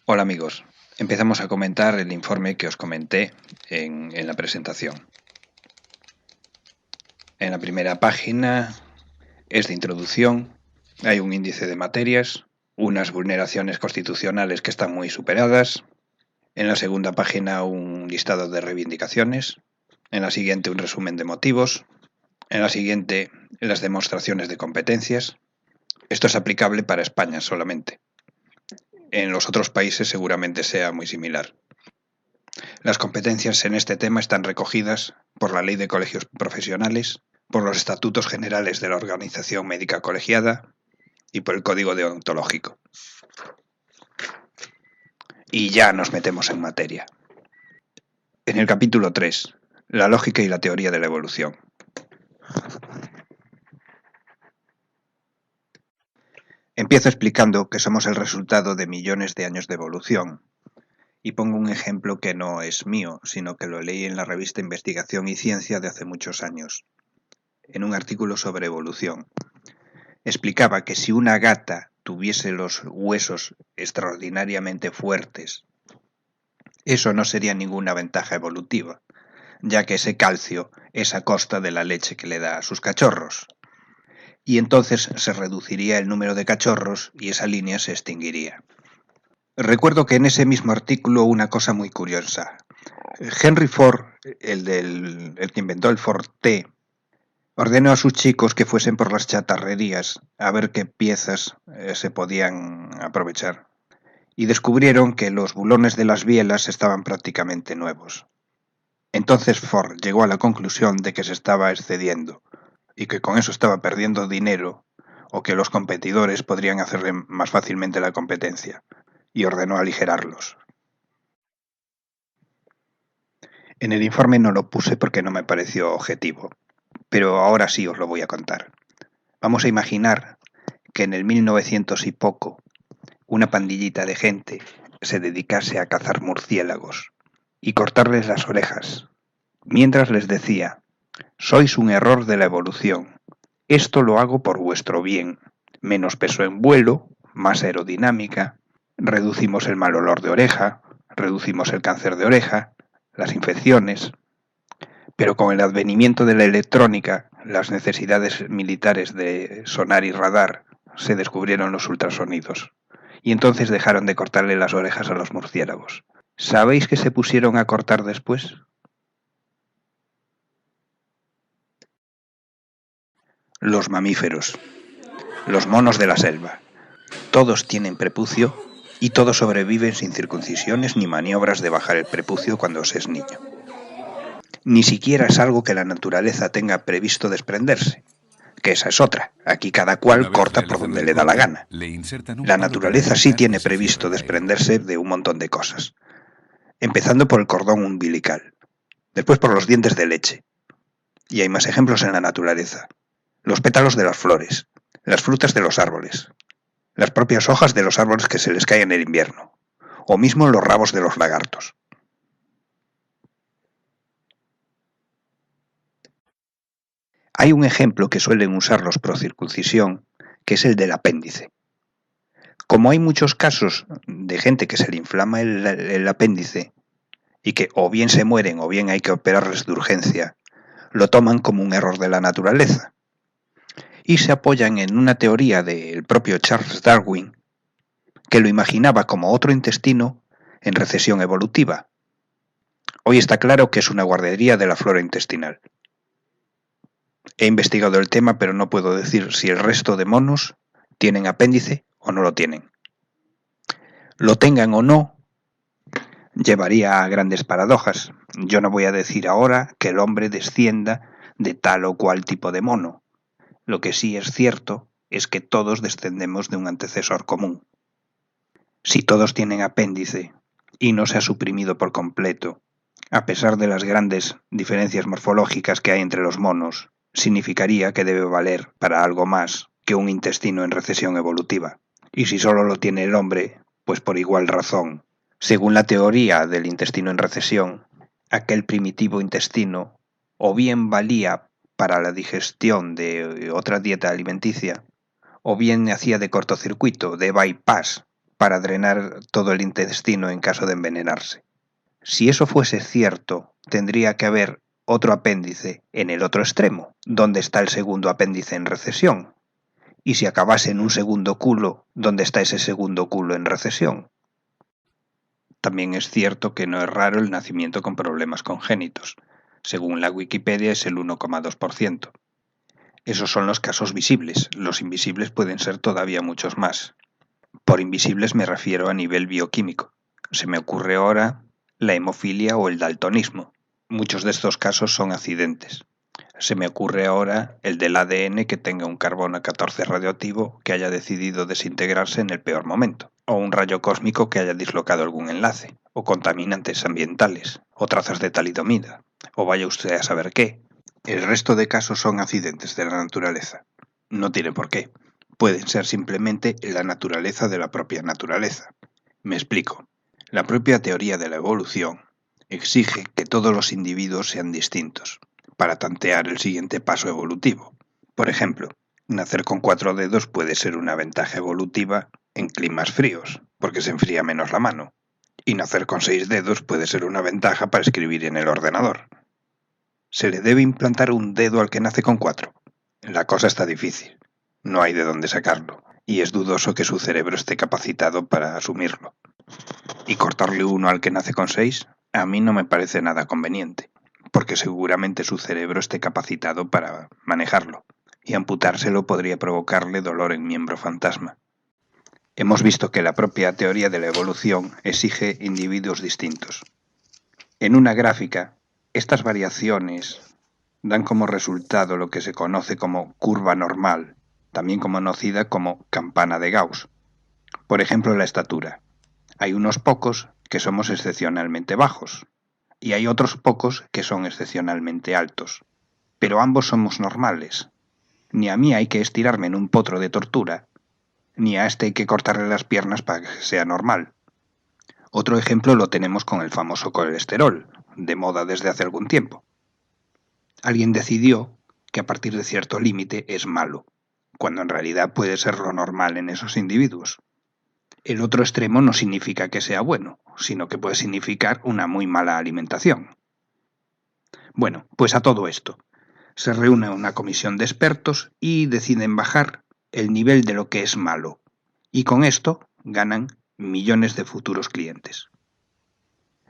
Hola amigos, empezamos a comentar el informe que os comenté en la presentación. En la primera página es de introducción, hay un índice de materias, unas vulneraciones constitucionales que están muy superadas, en la segunda página un listado de reivindicaciones, en la siguiente un resumen de motivos, en la siguiente las demostraciones de competencias. Esto es aplicable para España solamente. En los otros países seguramente sea muy similar. Las competencias en este tema están recogidas por la Ley de Colegios Profesionales, por los Estatutos Generales de la Organización Médica Colegiada y por el Código Deontológico. Y ya nos metemos en materia. En el capítulo 3, la lógica y la teoría de la evolución. Empiezo explicando que somos el resultado de millones de años de evolución. Y pongo un ejemplo que no es mío, sino que lo leí en la revista Investigación y Ciencia de hace muchos años, en un artículo sobre evolución. Explicaba que si una gata tuviese los huesos extraordinariamente fuertes, eso no sería ninguna ventaja evolutiva, ya que ese calcio es a costa de la leche que le da a sus cachorros. Y entonces se reduciría el número de cachorros y esa línea se extinguiría. Recuerdo que en ese mismo artículo una cosa muy curiosa. Henry Ford, el que inventó el Ford T, ordenó a sus chicos que fuesen por las chatarrerías a ver qué piezas se podían aprovechar. Y descubrieron que los bulones de las bielas estaban prácticamente nuevos. Entonces Ford llegó a la conclusión de que se estaba excediendo y que con eso estaba perdiendo dinero o que los competidores podrían hacerle más fácilmente la competencia, y ordenó aligerarlos. En el informe no lo puse porque no me pareció objetivo, pero ahora sí os lo voy a contar. Vamos a imaginar que en el 1900 y poco una pandillita de gente se dedicase a cazar murciélagos y cortarles las orejas, mientras les decía: sois un error de la evolución, esto lo hago por vuestro bien, menos peso en vuelo, más aerodinámica, reducimos el mal olor de oreja, reducimos el cáncer de oreja, las infecciones. Pero con el advenimiento de la electrónica, las necesidades militares de sonar y radar, se descubrieron los ultrasonidos. Y entonces dejaron de cortarle las orejas a los murciélagos. ¿Sabéis qué se pusieron a cortar después? Los mamíferos, los monos de la selva. Todos tienen prepucio y todos sobreviven sin circuncisiones ni maniobras de bajar el prepucio cuando se es niño. Ni siquiera es algo que la naturaleza tenga previsto desprenderse, que esa es otra. Aquí cada cual corta por donde le da la gana. La naturaleza sí tiene previsto desprenderse de un montón de cosas, empezando por el cordón umbilical, después por los dientes de leche. Y hay más ejemplos en la naturaleza. Los pétalos de las flores, las frutas de los árboles, las propias hojas de los árboles que se les caen en el invierno, o mismo los rabos de los lagartos. Hay un ejemplo que suelen usar los pro circuncisión, que es el del apéndice. Como hay muchos casos de gente que se le inflama el apéndice y que o bien se mueren o bien hay que operarles de urgencia, lo toman como un error de la naturaleza. Y se apoyan en una teoría del propio Charles Darwin, que lo imaginaba como otro intestino en recesión evolutiva. Hoy está claro que es una guardería de la flora intestinal. He investigado el tema, pero no puedo decir si el resto de monos tienen apéndice o no lo tienen. Lo tengan o no, llevaría a grandes paradojas. Yo no voy a decir ahora que el hombre descienda de tal o cual tipo de mono. Lo que sí es cierto es que todos descendemos de un antecesor común. Si todos tienen apéndice y no se ha suprimido por completo, a pesar de las grandes diferencias morfológicas que hay entre los monos, significaría que debe valer para algo más que un intestino en recesión evolutiva. Y si solo lo tiene el hombre, pues por igual razón. Según la teoría del intestino en recesión, aquel primitivo intestino o bien valía para la digestión de otra dieta alimenticia, o bien hacía de cortocircuito, de bypass, para drenar todo el intestino en caso de envenenarse. Si eso fuese cierto, tendría que haber otro apéndice en el otro extremo, donde está el segundo apéndice en recesión. Y si acabase en un segundo culo, ¿dónde está ese segundo culo en recesión? También es cierto que no es raro el nacimiento con problemas congénitos. Según la Wikipedia es el 1,2%. Esos son los casos visibles. Los invisibles pueden ser todavía muchos más. Por invisibles me refiero a nivel bioquímico. Se me ocurre ahora la hemofilia o el daltonismo. Muchos de estos casos son accidentes. Se me ocurre ahora el del ADN que tenga un carbono 14 radioactivo que haya decidido desintegrarse en el peor momento, o un rayo cósmico que haya dislocado algún enlace, o contaminantes ambientales, o trazas de talidomida, o vaya usted a saber qué. El resto de casos son accidentes de la naturaleza. No tiene por qué. Pueden ser simplemente la naturaleza de la propia naturaleza. Me explico. La propia teoría de la evolución exige que todos los individuos sean distintos, para tantear el siguiente paso evolutivo. Por ejemplo, nacer con 4 dedos puede ser una ventaja evolutiva en climas fríos, porque se enfría menos la mano, y nacer con 6 dedos puede ser una ventaja para escribir en el ordenador. ¿Se le debe implantar un dedo al que nace con 4? La cosa está difícil, no hay de dónde sacarlo, y es dudoso que su cerebro esté capacitado para asumirlo. ¿Y cortarle uno al que nace con 6? A mí no me parece nada conveniente, porque seguramente su cerebro esté capacitado para manejarlo, y amputárselo podría provocarle dolor en miembro fantasma. Hemos visto que la propia teoría de la evolución exige individuos distintos. En una gráfica, estas variaciones dan como resultado lo que se conoce como curva normal, también conocida como campana de Gauss. Por ejemplo, la estatura. Hay unos pocos que somos excepcionalmente bajos, y hay otros pocos que son excepcionalmente altos. Pero ambos somos normales. Ni a mí hay que estirarme en un potro de tortura, ni a este hay que cortarle las piernas para que sea normal. Otro ejemplo lo tenemos con el famoso colesterol, de moda desde hace algún tiempo. Alguien decidió que a partir de cierto límite es malo, cuando en realidad puede ser lo normal en esos individuos. El otro extremo no significa que sea bueno, sino que puede significar una muy mala alimentación. Bueno, pues a todo esto, se reúne una comisión de expertos y deciden bajar el nivel de lo que es malo, y con esto ganan millones de futuros clientes.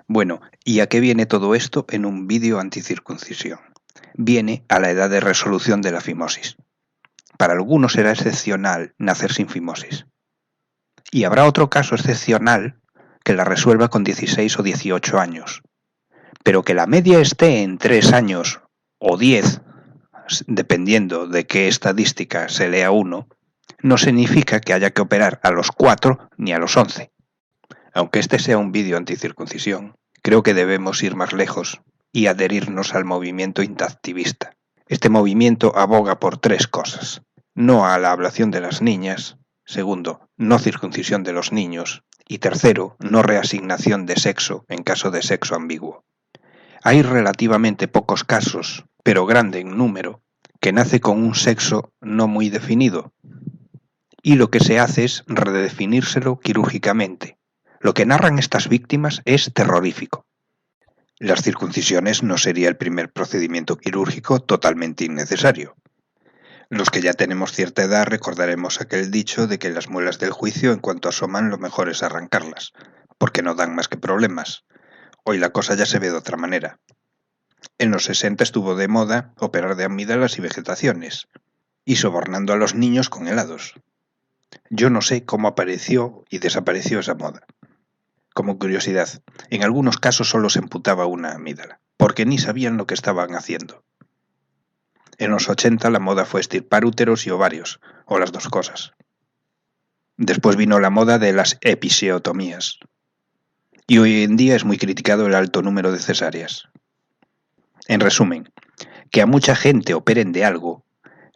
Bueno, ¿y a qué viene todo esto en un vídeo anticircuncisión? Viene a la edad de resolución de la fimosis. Para algunos será excepcional nacer sin fimosis. Y habrá otro caso excepcional que la resuelva con 16 o 18 años. Pero que la media esté en 3 años o 10, dependiendo de qué estadística se lea uno, no significa que haya que operar a los 4 ni a los 11. Aunque este sea un vídeo anticircuncisión, creo que debemos ir más lejos y adherirnos al movimiento intactivista. Este movimiento aboga por 3 cosas. No a la ablación de las niñas. Segundo, no circuncisión de los niños. Y tercero, no reasignación de sexo en caso de sexo ambiguo. Hay relativamente pocos casos, pero grande en número, que nace con un sexo no muy definido. Y lo que se hace es redefinírselo quirúrgicamente. Lo que narran estas víctimas es terrorífico. Las circuncisiones no sería el primer procedimiento quirúrgico totalmente innecesario. Los que ya tenemos cierta edad recordaremos aquel dicho de que las muelas del juicio en cuanto asoman lo mejor es arrancarlas, porque no dan más que problemas. Hoy la cosa ya se ve de otra manera. En los 60 estuvo de moda operar de amígdalas y vegetaciones, y sobornando a los niños con helados. Yo no sé cómo apareció y desapareció esa moda. Como curiosidad, en algunos casos solo se amputaba una amígdala, porque ni sabían lo que estaban haciendo. En los 80 la moda fue extirpar úteros y ovarios, o las dos cosas. Después vino la moda de las episiotomías. Y hoy en día es muy criticado el alto número de cesáreas. En resumen, que a mucha gente operen de algo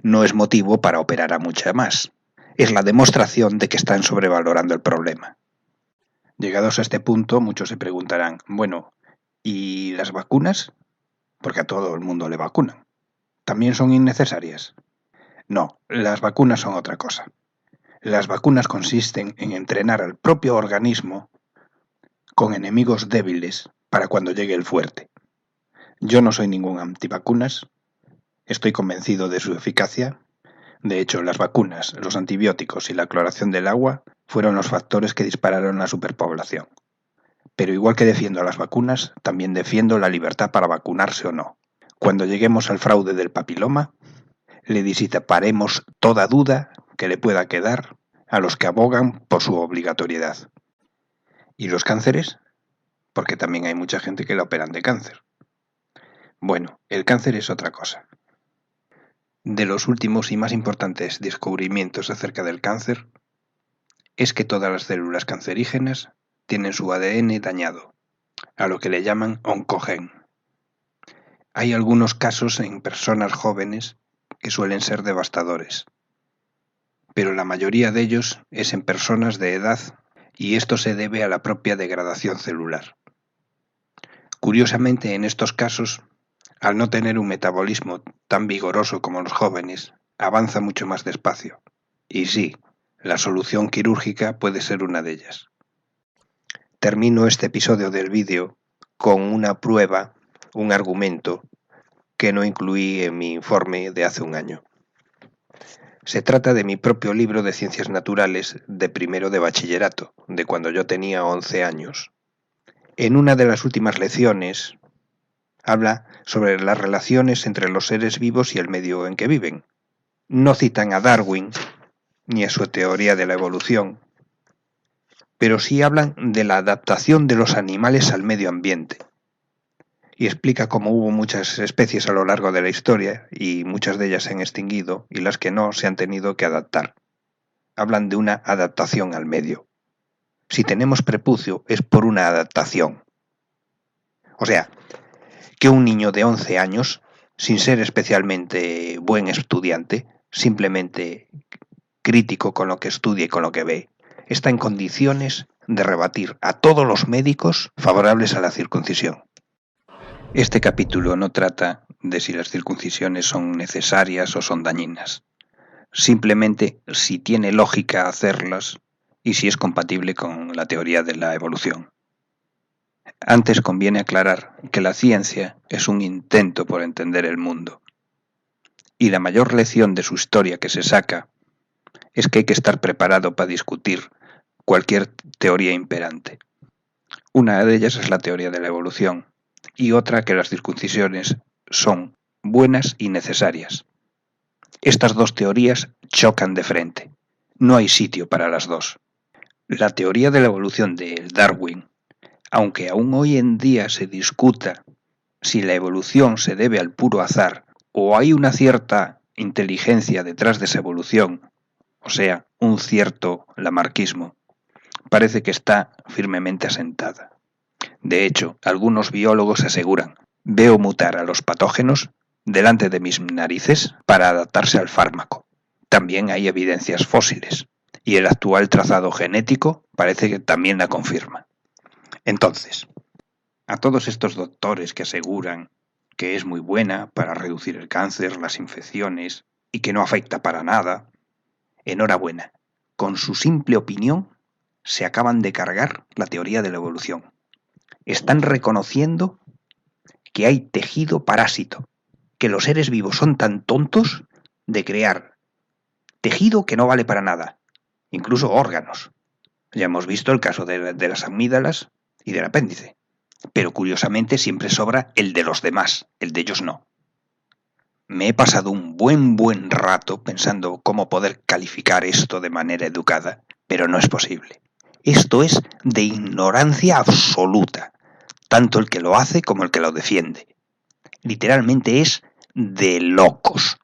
no es motivo para operar a mucha más. Es la demostración de que están sobrevalorando el problema. Llegados a este punto, muchos se preguntarán, bueno, ¿y las vacunas? Porque a todo el mundo le vacunan. ¿También son innecesarias? No, las vacunas son otra cosa. Las vacunas consisten en entrenar al propio organismo con enemigos débiles para cuando llegue el fuerte. Yo no soy ningún antivacunas, estoy convencido de su eficacia. De hecho, las vacunas, los antibióticos y la cloración del agua fueron los factores que dispararon la superpoblación. Pero igual que defiendo las vacunas, también defiendo la libertad para vacunarse o no. Cuando lleguemos al fraude del papiloma, le disiparemos toda duda que le pueda quedar a los que abogan por su obligatoriedad. ¿Y los cánceres? Porque también hay mucha gente que la operan de cáncer. Bueno, el cáncer es otra cosa. De los últimos y más importantes descubrimientos acerca del cáncer es que todas las células cancerígenas tienen su ADN dañado, a lo que le llaman oncogen. Hay algunos casos en personas jóvenes que suelen ser devastadores, pero la mayoría de ellos es en personas de edad y esto se debe a la propia degradación celular. Curiosamente, en estos casos, al no tener un metabolismo tan vigoroso como los jóvenes, avanza mucho más despacio. Y sí, la solución quirúrgica puede ser una de ellas. Termino este episodio del vídeo con una prueba, un argumento que no incluí en mi informe de hace un año. Se trata de mi propio libro de Ciencias Naturales de primero de bachillerato, de cuando yo tenía 11 años. En una de las últimas lecciones habla sobre las relaciones entre los seres vivos y el medio en que viven. No citan a Darwin ni a su teoría de la evolución, pero sí hablan de la adaptación de los animales al medio ambiente. Y explica cómo hubo muchas especies a lo largo de la historia y muchas de ellas se han extinguido y las que no se han tenido que adaptar. Hablan de una adaptación al medio. Si tenemos prepucio es por una adaptación. O sea, que un niño de 11 años, sin ser especialmente buen estudiante, simplemente crítico con lo que estudia y con lo que ve, está en condiciones de rebatir a todos los médicos favorables a la circuncisión. Este capítulo no trata de si las circuncisiones son necesarias o son dañinas, simplemente si tiene lógica hacerlas y si es compatible con la teoría de la evolución. Antes conviene aclarar que la ciencia es un intento por entender el mundo, y la mayor lección de su historia que se saca es que hay que estar preparado para discutir cualquier teoría imperante. Una de ellas es la teoría de la evolución, y otra que las circuncisiones son buenas y necesarias. Estas dos teorías chocan de frente. No hay sitio para las dos. La teoría de la evolución de Darwin, aunque aún hoy en día se discuta si la evolución se debe al puro azar o hay una cierta inteligencia detrás de esa evolución, o sea, un cierto lamarquismo, parece que está firmemente asentada. De hecho, algunos biólogos aseguran: veo mutar a los patógenos delante de mis narices para adaptarse al fármaco. También hay evidencias fósiles, y el actual trazado genético parece que también la confirma. Entonces, a todos estos doctores que aseguran que es muy buena para reducir el cáncer, las infecciones y que no afecta para nada, enhorabuena. Con su simple opinión se acaban de cargar la teoría de la evolución. Están reconociendo que hay tejido parásito, que los seres vivos son tan tontos de crear tejido que no vale para nada, incluso órganos. Ya hemos visto el caso de las amígdalas y del apéndice, pero curiosamente siempre sobra el de los demás, el de ellos no. Me he pasado un buen rato pensando cómo poder calificar esto de manera educada, pero no es posible. Esto es de ignorancia absoluta, tanto el que lo hace como el que lo defiende. Literalmente es de locos.